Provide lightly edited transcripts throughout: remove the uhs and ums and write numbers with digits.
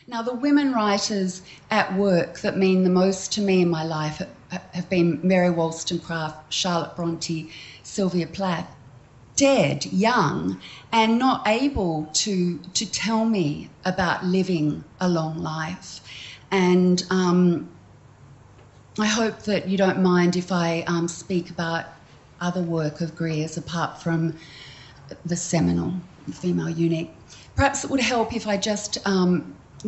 Now, the women writers at work that mean the most to me in my life have been Mary Wollstonecraft, Charlotte Bronte, Sylvia Plath, dead, young, and not able to tell me about living a long life. And I hope that you don't mind if I speak about other work of Greer's apart from the seminal Female Eunuch. Perhaps it would help if I just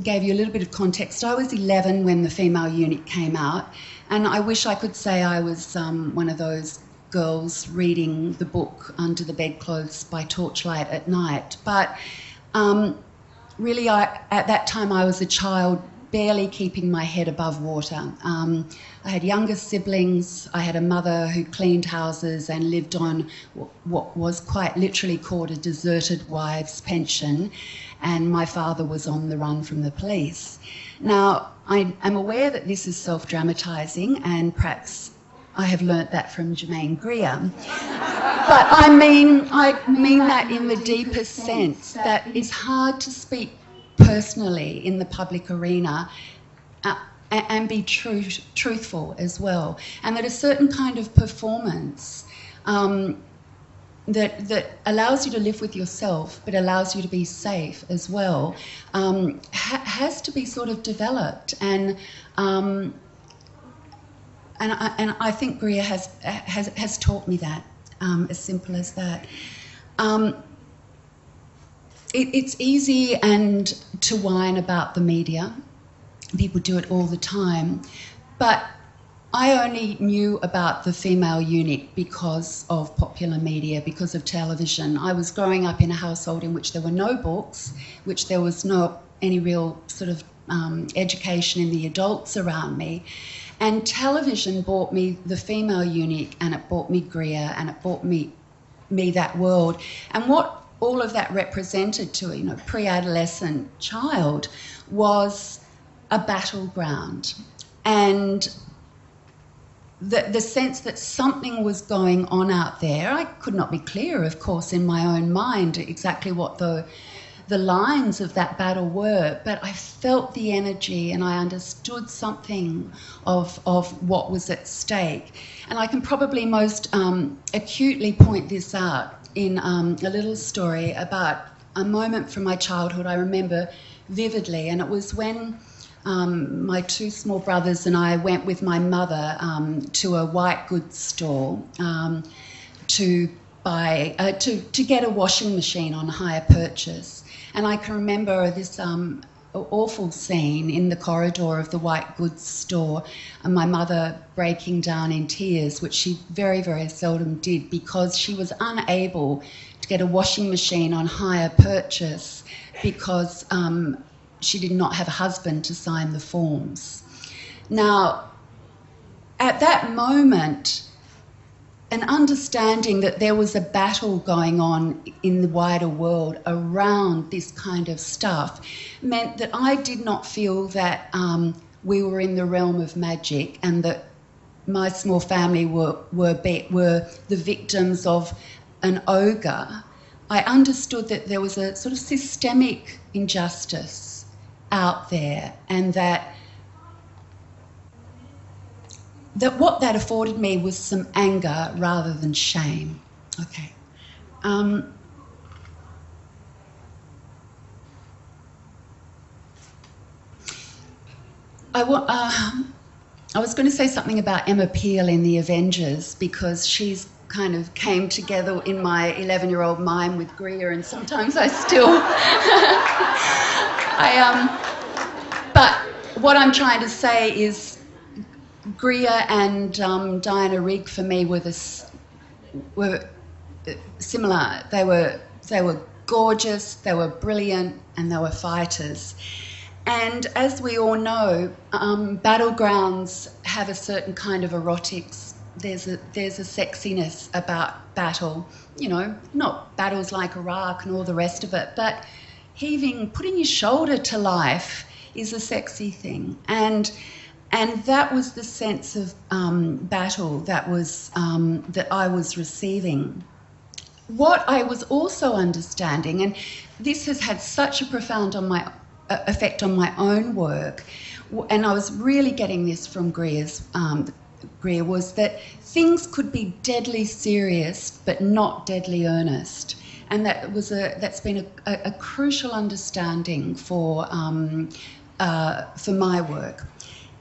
gave you a little bit of context. I was 11 when the Female Eunuch came out, and I wish I could say I was one of those girls reading the book under the bedclothes by torchlight at night. But really, at that time I was a child barely keeping my head above water. I had younger siblings. I had a mother who cleaned houses and lived on what was quite literally called a deserted wives' pension, and my father was on the run from the police. Now, I am aware that this is self-dramatising, and perhaps I have learnt that from Germaine Greer. But I mean that in the deepest sense, that it's hard to speak personally in the public arena and be truthful as well, and that a certain kind of performance that allows you to live with yourself but allows you to be safe as well has to be sort of developed, and I think Greer has taught me that, as simple as that. It's easy and to whine about the media. People do it all the time. But I only knew about the Female Eunuch because of popular media, because of television. I was growing up in a household in which there were no books, which there was no any real sort of education in the adults around me. And television brought me the Female Eunuch, and it brought me Greer, and it brought me that world. And what all of that represented to a pre-adolescent child was a battleground, and the sense that something was going on out there. I could not be clear, of course, in my own mind exactly what the lines of that battle were, but I felt the energy and I understood something of what was at stake. And I can probably most acutely point this out in a little story about a moment from my childhood I remember vividly, and it was when my two small brothers and I went with my mother to a white goods store to get a washing machine on hire purchase. And I can remember this awful scene in the corridor of the white goods store, and my mother breaking down in tears, which she very, very seldom did, because she was unable to get a washing machine on hire purchase because she did not have a husband to sign the forms. Now, at that moment, an understanding that there was a battle going on in the wider world around this kind of stuff meant that I did not feel that we were in the realm of magic and that my small family were the victims of an ogre. I understood that there was a sort of systemic injustice out there, and that what that afforded me was some anger rather than shame. Okay. I was going to say something about Emma Peel in The Avengers, because she's kind of came together in my 11-year-old mind with Greer, and sometimes I still... but what I'm trying to say is Greer and Diana Rigg for me were similar. They were gorgeous, they were brilliant, and they were fighters. And as we all know, battlegrounds have a certain kind of erotics. There's a sexiness about battle, not battles like Iraq and all the rest of it, but putting your shoulder to life is a sexy thing. And that was the sense of battle that I was receiving. What I was also understanding, and this has had such a profound effect on my own work, and I was really getting this from Greer, was that things could be deadly serious but not deadly earnest. And that's been a crucial understanding for my work.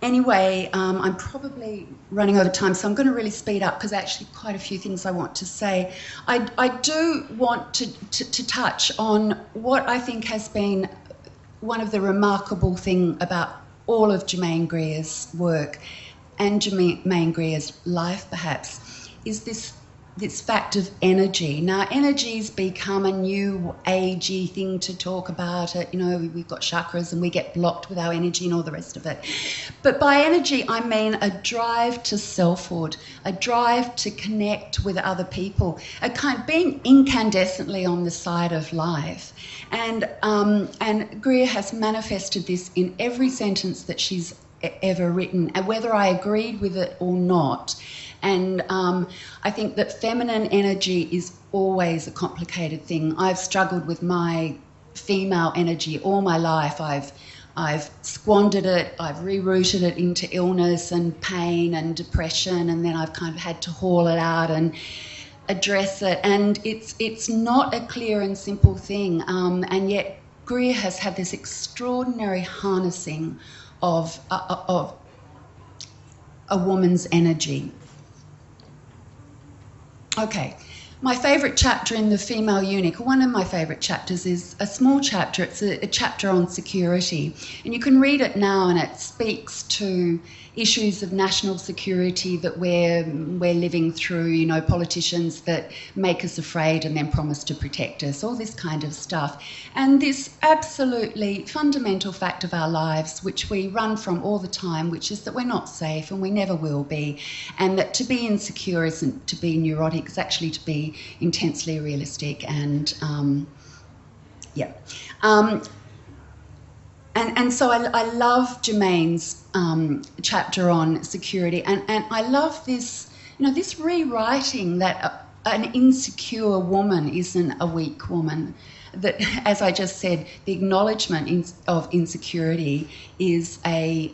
Anyway, I'm probably running over time, so I'm going to really speed up because actually quite a few things I want to say. I do want to touch on what I think has been one of the remarkable thing about all of Germaine Greer's work and Germaine Greer's life, perhaps, is this fact of energy. Now, energy's become a new agey thing to talk about. It, we've got chakras and we get blocked with our energy and all the rest of it. But by energy, I mean a drive to selfhood, a drive to connect with other people, a kind of being incandescently on the side of life. And Greer has manifested this in every sentence that she's ever written, and whether I agreed with it or not. And I think that feminine energy is always a complicated thing. I've struggled with my female energy all my life. I've squandered it, I've rerouted it into illness and pain and depression, and then I've kind of had to haul it out and address it. And it's not a clear and simple thing. And yet Greer has had this extraordinary harnessing of a woman's energy. Okay, my favourite chapter in The Female Eunuch, one of my favourite chapters, is a small chapter. It's a chapter on security. And you can read it now, and it speaks to issues of national security that we're living through, politicians that make us afraid and then promise to protect us, all this kind of stuff. And this absolutely fundamental fact of our lives, which we run from all the time, which is that we're not safe and we never will be, and that to be insecure isn't to be neurotic, it's actually to be intensely realistic. And And so I love Germaine's chapter on security, and I love this, this rewriting that an insecure woman isn't a weak woman. That, as I just said, the acknowledgement of insecurity is a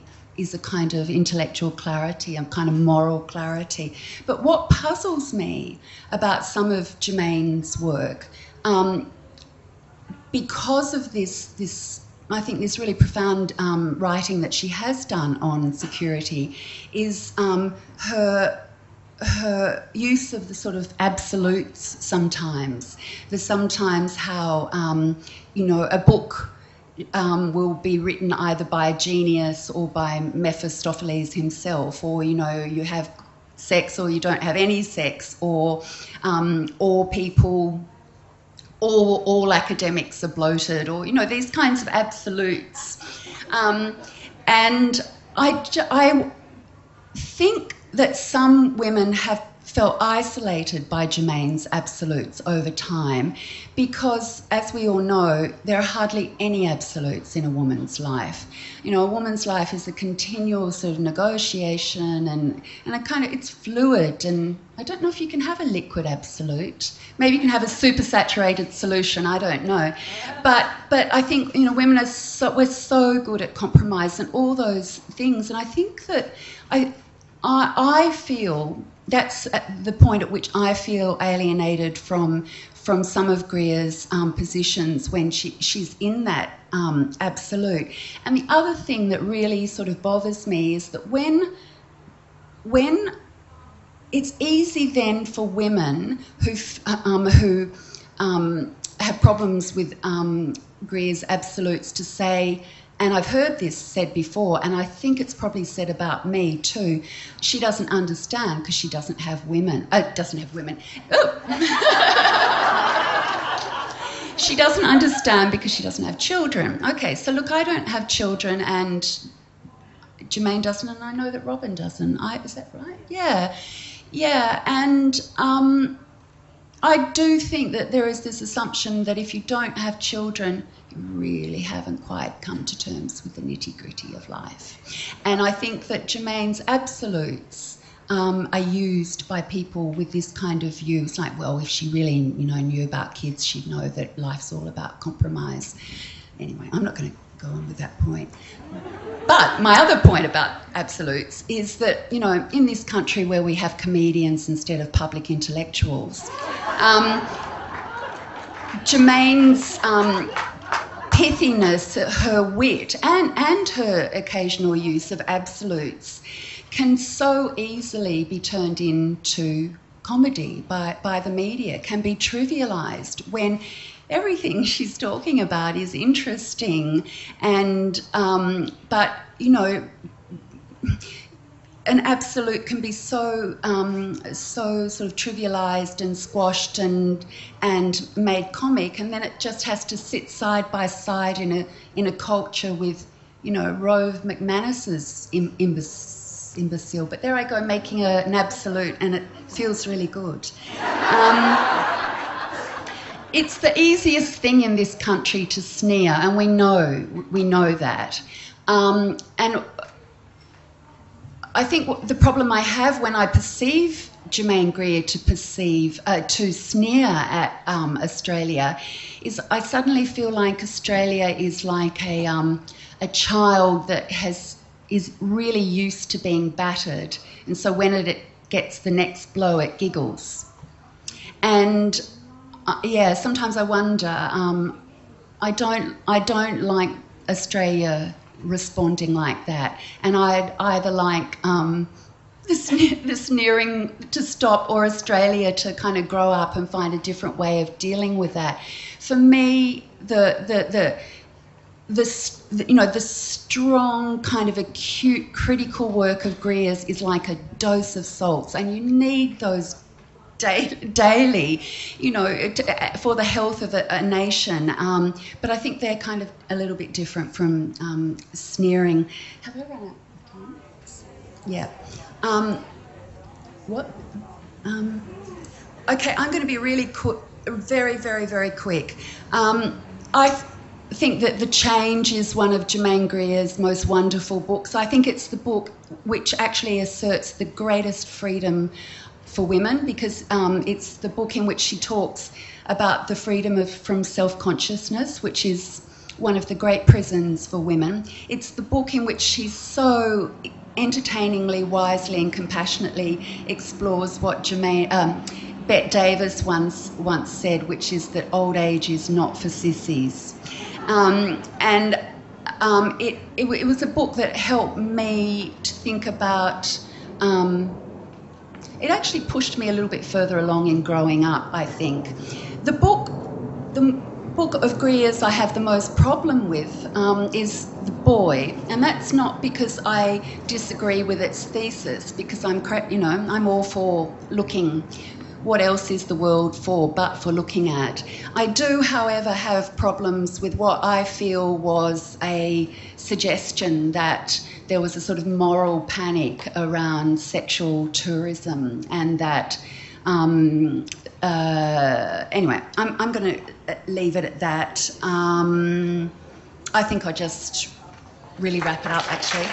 kind of intellectual clarity, a kind of moral clarity. But what puzzles me about some of Germaine's work, because of this I think this really profound writing that she has done on security, is her use of the sort of absolutes sometimes. There's sometimes how, a book will be written either by a genius or by Mephistopheles himself, or, you have sex or you don't have any sex, or people... all academics are bloated, or, these kinds of absolutes. And I think that some women have felt isolated by Germaine's absolutes over time because, as we all know, there are hardly any absolutes in a woman's life. A woman's life is a continual sort of negotiation and it's fluid, and I don't know if you can have a liquid absolute. Maybe you can have a supersaturated solution, I don't know. But I think, women we're so good at compromise and all those things, and I think that I feel that's at the point at which I feel alienated from some of Greer's positions when she's in that absolute. And the other thing that really sort of bothers me is that when it's easy then for women who have problems with Greer's absolutes to say, and I've heard this said before, and I think it's probably said about me too, she doesn't understand because she doesn't have women. She doesn't understand because she doesn't have children. Okay, so look, I don't have children, and Germaine doesn't, and I know that Robyn doesn't. Is that right? Yeah, and I do think that there is this assumption that if you don't have children, you really haven't quite come to terms with the nitty-gritty of life. And I think that Germaine's absolutes are used by people with this kind of view. It's like, well, if she really, knew about kids, she'd know that life's all about compromise. Anyway, I'm not going to go on with that point. But my other point about absolutes is that, you know, in this country where we have comedians instead of public intellectuals, Germaine's pithiness, her wit, and her occasional use of absolutes can so easily be turned into comedy by the media, can be trivialised when everything she's talking about is interesting, and but, you know, an absolute can be so sort of trivialised and squashed and made comic, and then it just has to sit side by side in a culture with, you know, Rove McManus's imbecile. But there I go, making an absolute, and it feels really good. It's the easiest thing in this country to sneer, and we know that. And I think the problem I have when I perceive Germaine Greer to sneer at Australia is I suddenly feel like Australia is like a child that is really used to being battered, and so when it gets the next blow, it giggles. And yeah, sometimes I wonder. I don't like Australia responding like that, and I'd either like the sneering to stop, or Australia to kind of grow up and find a different way of dealing with that. For me, the strong kind of acute critical work of Greer's is like a dose of salts, and you need those daily, you know, for the health of a nation. But I think they're kind of a little bit different from sneering. Have I run out of time? Yeah. What? Okay, I'm going to be really very, very, very quick. I think that The Change is one of Germaine Greer's most wonderful books. I think it's the book which actually asserts the greatest freedom for women, because it's the book in which she talks about the freedom from self-consciousness, which is one of the great prisons for women. It's the book in which she so entertainingly, wisely and compassionately explores what Bette Davis once said, which is that old age is not for sissies. It was a book that helped me to think about it actually pushed me a little bit further along in growing up, I think. The book of Greer's I have the most problem with is The Boy, and that's not because I disagree with its thesis, because I'm all for looking. What else is the world for but for looking at? I do, however, have problems with what I feel was a suggestion that there was a sort of moral panic around sexual tourism, and that anyway, I'm going to leave it at that. I think I'll just really wrap it up, actually.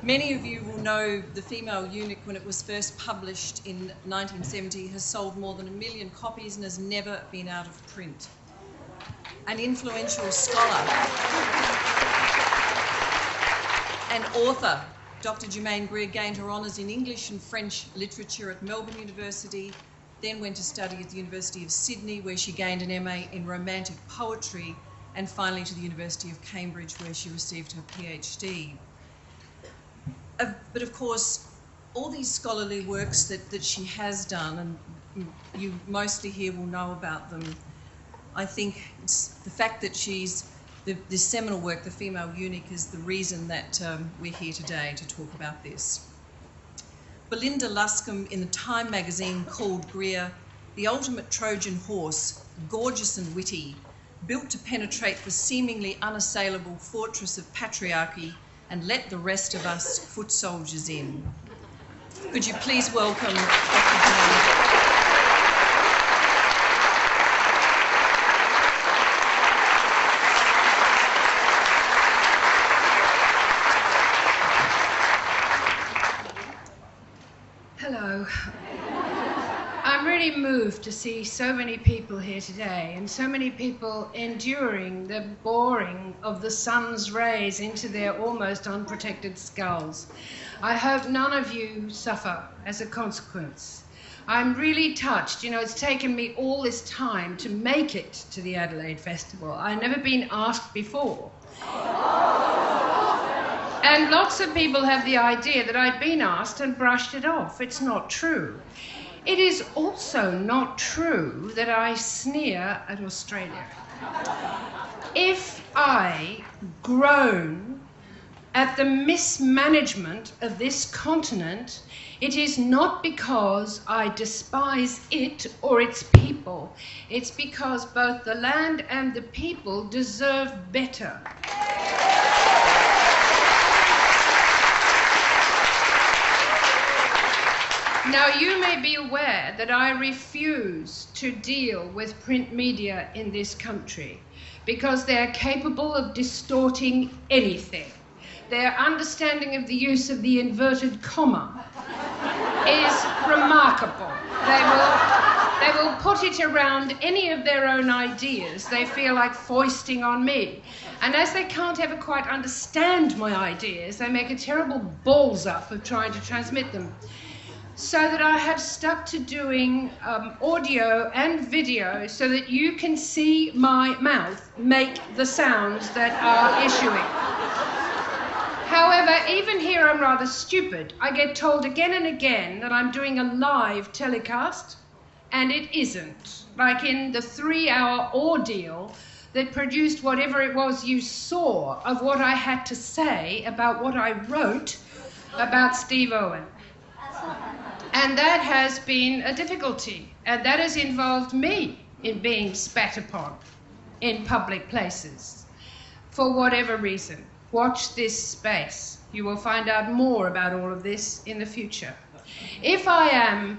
Many of you will know The Female Eunuch, when it was first published in 1970, has sold more than 1 million copies and has never been out of print. An influential scholar and author, Dr. Germaine Greer, gained her honours in English and French literature at Melbourne University, then went to study at the University of Sydney, where she gained an MA in romantic poetry, and finally to the University of Cambridge, where she received her PhD. But of course, all these scholarly works that she has done, and you mostly here will know about them, I think it's the fact that this seminal work, The Female Eunuch, is the reason that we're here today to talk about this. Belinda Luscombe in the Time magazine called Greer the ultimate Trojan horse, gorgeous and witty, built to penetrate the seemingly unassailable fortress of patriarchy and let the rest of us foot soldiers in. Could you please welcome Dr. Germaine? really moved to see so many people here today and so many people enduring the boring of the sun's rays into their almost unprotected skulls. I hope none of you suffer as a consequence. I'm really touched. You know, it's taken me all this time to make it to the Adelaide Festival. I've never been asked before. And lots of people have the idea that I've been asked and brushed it off. It's not true. It is also not true that I sneer at Australia. If I groan at the mismanagement of this continent, it is not because I despise it or its people. It's because both the land and the people deserve better. Now, you may be aware that I refuse to deal with print media in this country because they're capable of distorting anything. Their understanding of the use of the inverted comma is remarkable. They will put it around any of their own ideas they feel like foisting on me. And as they can't ever quite understand my ideas, they make a terrible balls up of trying to transmit them. So that I have stuck to doing audio and video so that you can see my mouth make the sounds that are issuing. However, even here I'm rather stupid. I get told again and again that I'm doing a live telecast, and it isn't. Like in the 3-hour ordeal that produced whatever it was you saw of what I had to say about what I wrote about Steve Owen. And that has been a difficulty, and that has involved me in being spat upon in public places. For whatever reason, watch this space. You will find out more about all of this in the future. If I am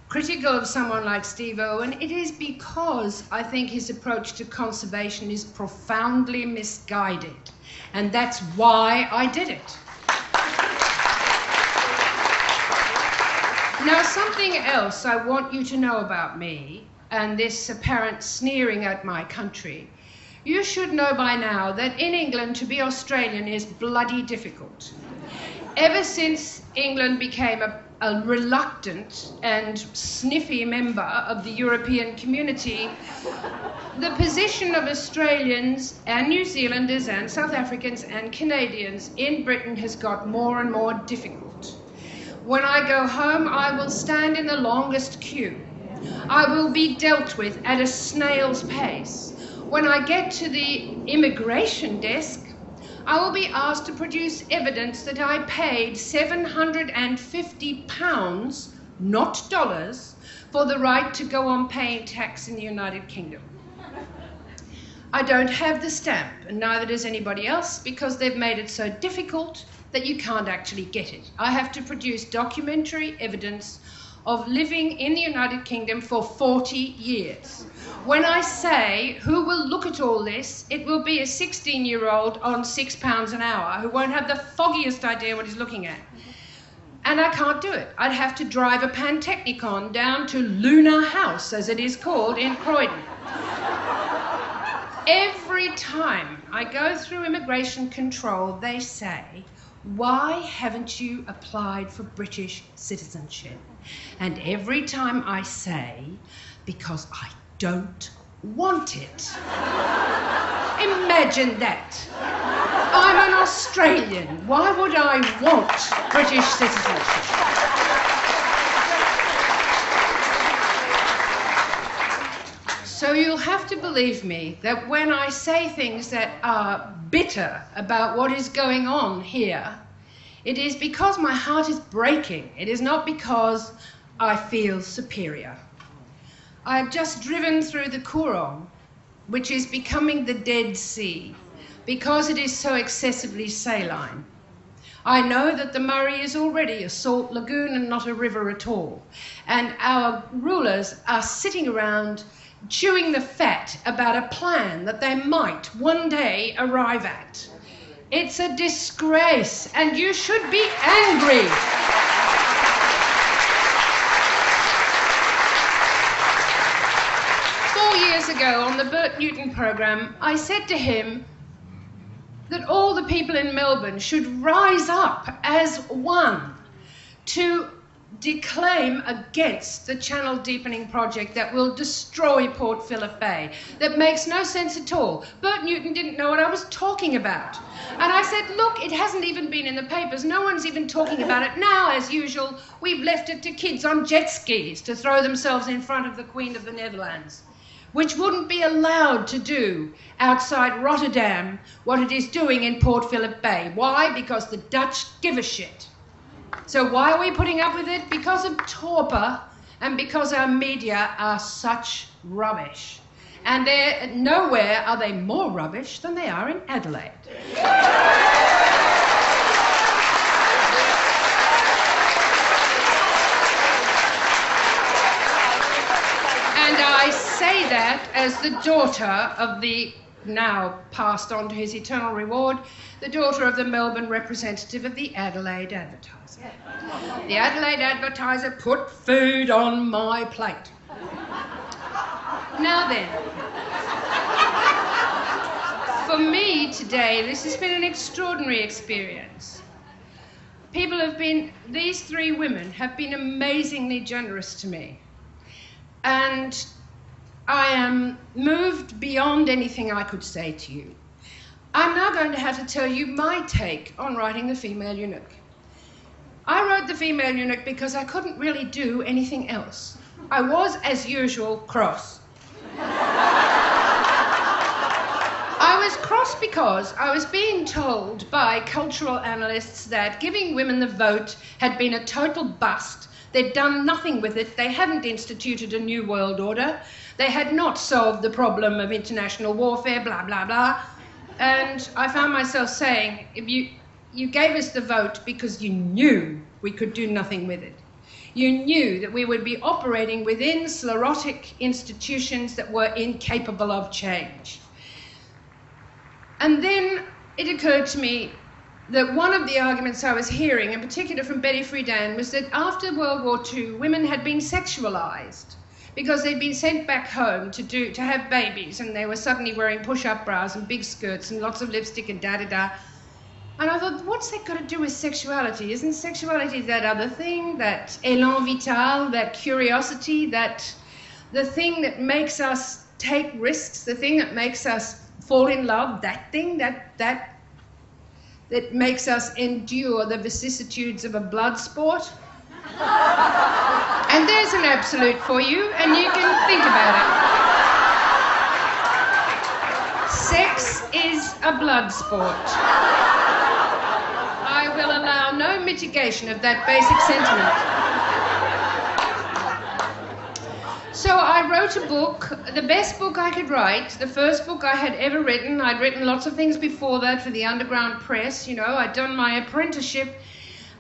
critical of someone like Steve Owen, it is because I think his approach to conservation is profoundly misguided, and that's why I did it. Now, something else I want you to know about me and this apparent sneering at my country. You should know by now that in England to be Australian is bloody difficult. Ever since England became a reluctant and sniffy member of the European community, the position of Australians and New Zealanders and South Africans and Canadians in Britain has got more and more difficult. When I go home, I will stand in the longest queue. I will be dealt with at a snail's pace. When I get to the immigration desk, I will be asked to produce evidence that I paid £750, not dollars, for the right to go on paying tax in the United Kingdom. I don't have the stamp, and neither does anybody else, because they've made it so difficult that you can't actually get it. I have to produce documentary evidence of living in the United Kingdom for 40 years. When I say who will look at all this, it will be a 16-year-old on £6 an hour who won't have the foggiest idea what he's looking at. And I can't do it. I'd have to drive a Pantechnicon down to Luna House, as it is called, in Croydon. Every time I go through immigration control, they say, "Why haven't you applied for British citizenship?" And every time I say, "Because I don't want it." Imagine that. I'm an Australian. Why would I want British citizenship? So you'll have to believe me that when I say things that are bitter about what is going on here, it is because my heart is breaking. It is not because I feel superior. I've just driven through the Coorong, which is becoming the Dead Sea, because it is so excessively saline. I know that the Murray is already a salt lagoon and not a river at all, and our rulers are sitting around chewing the fat about a plan that they might one day arrive at. It's a disgrace, and you should be angry. years ago on the Bert Newton programme, I said to him that all the people in Melbourne should rise up as one to declaim against the channel deepening project that will destroy Port Phillip Bay, that makes no sense at all. Bert Newton didn't know what I was talking about. And I said, look, it hasn't even been in the papers. No one's even talking about it. Now, as usual, we've left it to kids on jet skis to throw themselves in front of the Queen of the Netherlands, which wouldn't be allowed to do outside Rotterdam what it is doing in Port Phillip Bay. Why? Because the Dutch give a shit. So why are we putting up with it? Because of torpor and because our media are such rubbish. And nowhere are they more rubbish than they are in Adelaide. And I say that as the daughter of the, now passed on to his eternal reward, the daughter of the Melbourne representative of the Adelaide Advertiser. The Adelaide Advertiser put food on my plate. Now then, for me today, this has been an extraordinary experience. These three women have been amazingly generous to me. And I am moved beyond anything I could say to you. I'm now going to have to tell you my take on writing The Female Eunuch. I wrote The Female Eunuch because I couldn't really do anything else. I was, as usual, cross. I was cross because I was being told by cultural analysts that giving women the vote had been a total bust. They'd done nothing with it. They hadn't instituted a new world order. They had not solved the problem of international warfare, blah, blah, blah. And I found myself saying, if you gave us the vote because you knew we could do nothing with it. You knew that we would be operating within sclerotic institutions that were incapable of change. And then it occurred to me that one of the arguments I was hearing, in particular from Betty Friedan, was that after World War II, women had been sexualized because they'd been sent back home to have babies, and they were suddenly wearing push-up bras and big skirts and lots of lipstick and da-da-da. And I thought, what's that got to do with sexuality? Isn't sexuality that other thing, that élan vital, that curiosity, that the thing that makes us take risks, the thing that makes us fall in love, that thing that makes us endure the vicissitudes of a blood sport? And there's an absolute for you, and you can think about it. Sex is a blood sport. I will allow no mitigation of that basic sentiment. So I wrote a book, the best book I could write, the first book I had ever written. I'd written lots of things before that for the underground press, you know, I'd done my apprenticeship,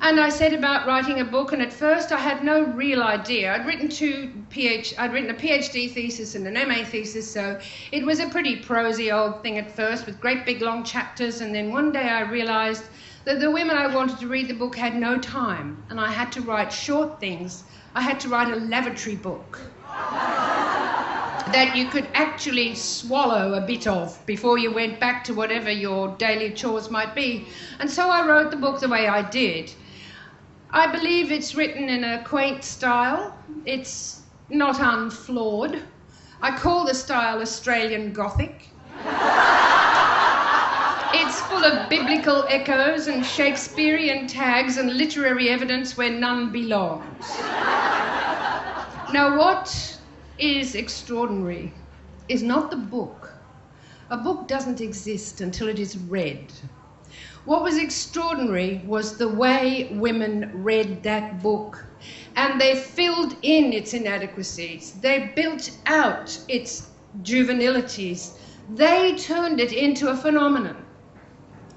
and I set about writing a book, and at first I had no real idea. I'd written a PhD thesis and an MA thesis, so it was a pretty prosy old thing at first with great big long chapters, and then one day I realized that the women I wanted to read the book had no time, and I had to write short things. I had to write a lavatory book that you could actually swallow a bit of before you went back to whatever your daily chores might be. And so I wrote the book the way I did. I believe it's written in a quaint style. It's not unflawed. I call the style Australian Gothic. It's full of biblical echoes and Shakespearean tags and literary evidence where none belongs. Now, what is extraordinary is not the book. A book doesn't exist until it is read. What was extraordinary was the way women read that book, and they filled in its inadequacies. They built out its juvenilities. They turned it into a phenomenon.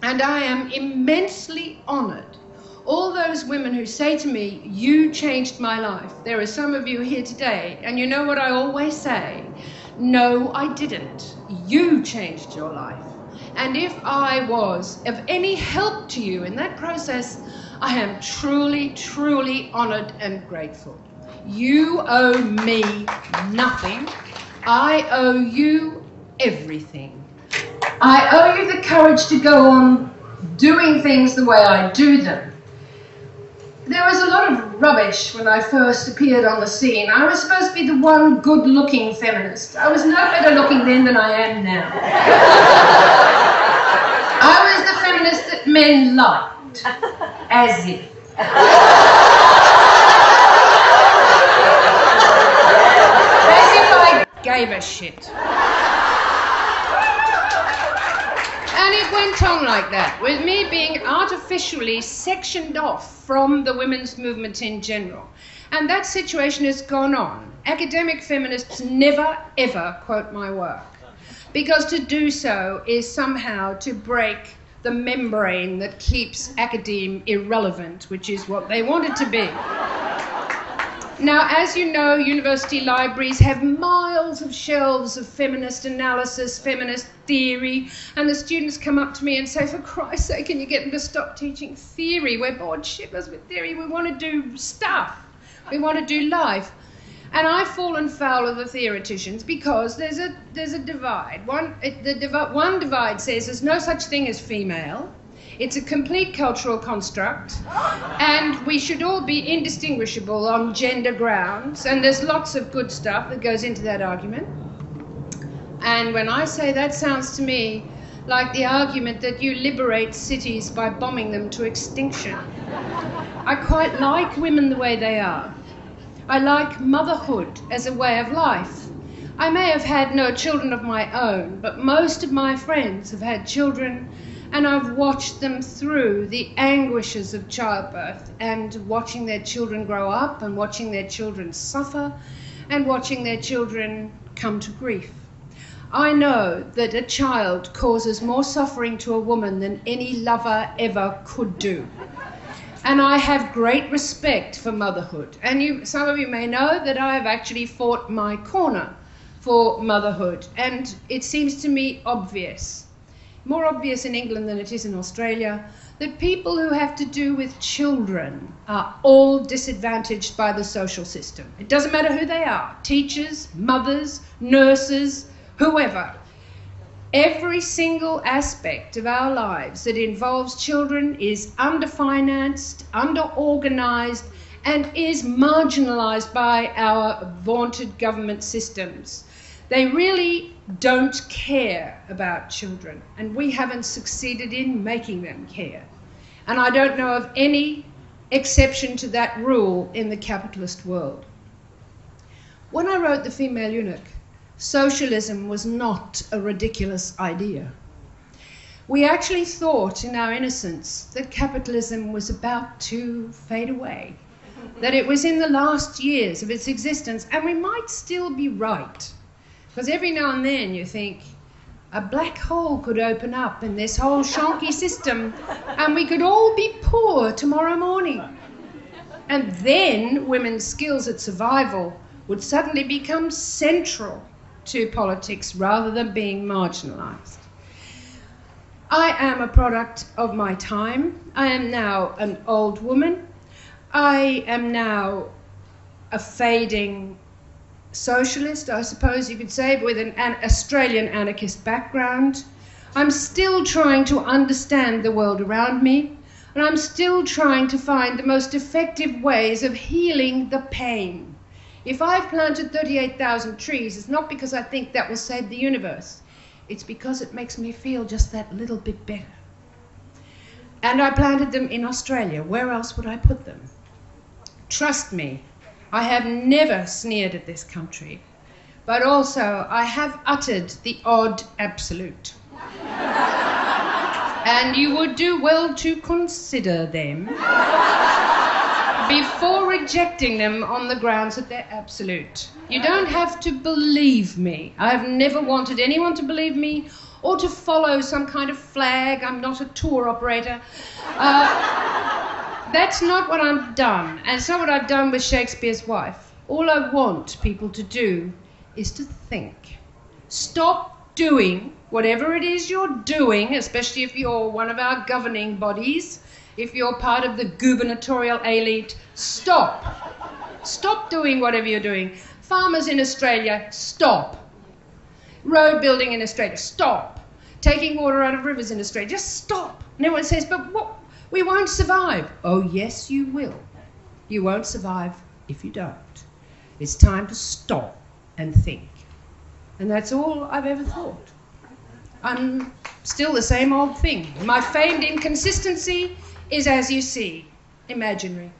And I am immensely honored. All those women who say to me, you changed my life. There are some of you here today, and you know what I always say? No, I didn't. You changed your life. And if I was of any help to you in that process, I am truly, truly honored and grateful. You owe me nothing, I owe you everything. I owe you the courage to go on doing things the way I do them. There was a lot of rubbish when I first appeared on the scene. I was supposed to be the one good-looking feminist. I was no better looking then than I am now. I was the feminist that men liked. As if. As if I gave a shit. And it went on like that, with me being artificially sectioned off from the women's movement in general. And that situation has gone on. Academic feminists never, ever quote my work, because to do so is somehow to break the membrane that keeps academe irrelevant, which is what they want it to be. Now, as you know, university libraries have miles of shelves of feminist analysis, feminist theory, and the students come up to me and say, for Christ's sake, can you get them to stop teaching theory? We're bored shitless with theory. We want to do stuff. We want to do life. And I've fallen foul of the theoreticians because there's a divide. One divide says there's no such thing as female. It's a complete cultural construct, and we should all be indistinguishable on gender grounds, and there's lots of good stuff that goes into that argument. And when I say that, sounds to me like the argument that you liberate cities by bombing them to extinction. I quite like women the way they are. I like motherhood as a way of life. I may have had no children of my own, but most of my friends have had children, and I've watched them through the anguishes of childbirth and watching their children grow up and watching their children suffer and watching their children come to grief. I know that a child causes more suffering to a woman than any lover ever could do. And I have great respect for motherhood. And some of you may know that I have actually fought my corner for motherhood. And it seems to me obvious, more obvious in England than it is in Australia, that people who have to do with children are all disadvantaged by the social system. It doesn't matter who they are, teachers, mothers, nurses, whoever. Every single aspect of our lives that involves children is underfinanced, underorganised, and is marginalised by our vaunted government systems. They really don't care about children, and we haven't succeeded in making them care. And I don't know of any exception to that rule in the capitalist world. When I wrote The Female Eunuch, socialism was not a ridiculous idea. We actually thought in our innocence that capitalism was about to fade away, that it was in the last years of its existence, and we might still be right. Because every now and then you think, a black hole could open up in this whole shonky system and we could all be poor tomorrow morning. And then women's skills at survival would suddenly become central to politics rather than being marginalised. I am a product of my time. I am now an old woman. I am now a fading socialist, I suppose you could say, with an Australian anarchist background. I'm still trying to understand the world around me, and I'm still trying to find the most effective ways of healing the pain. If I've planted 38,000 trees, it's not because I think that will save the universe. It's because it makes me feel just that little bit better. And I planted them in Australia. Where else would I put them? Trust me, I have never sneered at this country, but also I have uttered the odd absolute. And you would do well to consider them before rejecting them on the grounds that they're absolute. You don't have to believe me. I have never wanted anyone to believe me or to follow some kind of flag. I'm not a tour operator. That's not what I've done, and it's not what I've done with Shakespeare's wife. All I want people to do is to think. Stop doing whatever it is you're doing, especially if you're one of our governing bodies, if you're part of the gubernatorial elite. Stop. Stop doing whatever you're doing. Farmers in Australia, stop. Road building in Australia, stop. Taking water out of rivers in Australia, just stop. And everyone says, but what? We won't survive. Oh, yes, you will. You won't survive if you don't. It's time to stop and think. And that's all I've ever thought. I'm still the same old thing. My famed inconsistency is, as you see, imaginary.